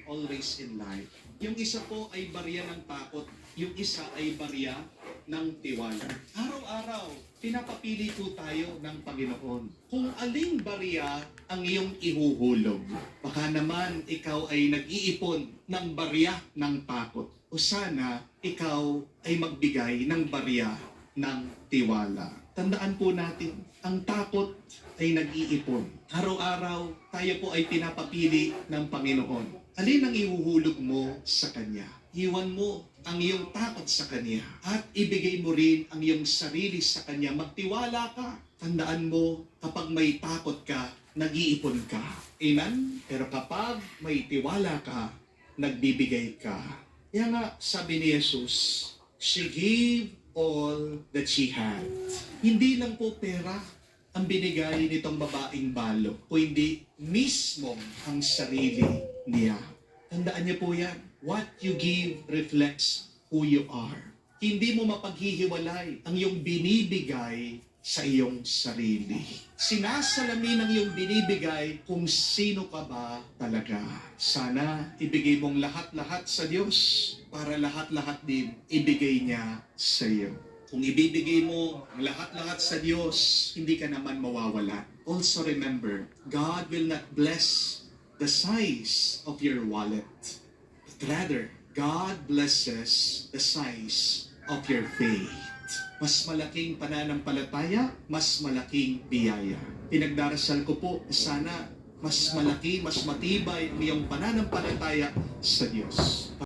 always in life. Yung isa po ay barya ng takot, yung isa ay barya ng tiwala. Araw-araw, pinapapili po tayo ng Panginoon. Kung aling barya ang iyong ihuhulog, baka naman ikaw ay nag-iipon ng barya ng takot. O sana ikaw ay magbigay ng barya ng tiwala. Tandaan po natin, ang takot ay nag-iipon. Araw-araw, tayo po ay pinapapili ng Panginoon. Alin ang ihuhulog mo sa Kanya? Iwan mo ang iyong takot sa Kanya at ibigay mo rin ang iyong sarili sa Kanya. Magtiwala ka. Tandaan mo, kapag may takot ka, nag-iipon ka. Amen? Pero kapag may tiwala ka, nagbibigay ka. Kaya nga, sabi ni Jesus, she gave all that she had. Hindi lang po pera ang binigay nitong babaeng balo, kundi mismo ang sarili niya. Tandaan niyo po yan. What you give reflects who you are. Hindi mo mapaghihiwalay ang iyong binibigay sa iyong sarili. Sinasalamin ang iyong binibigay kung sino ka ba talaga. Sana ibigay mong lahat-lahat sa Diyos para lahat-lahat din ibigay niya sa iyo. Kung ibibigay mo ang lahat-lahat sa Diyos, hindi ka naman mawawala. Also remember, God will not bless the size of your wallet, but rather, God blesses the size of your faith. Mas malaking pananampalataya, mas malaking biyaya. Pinagdarasal ko po, sana mas malaki, mas matibay ang iyong pananampalataya sa Diyos.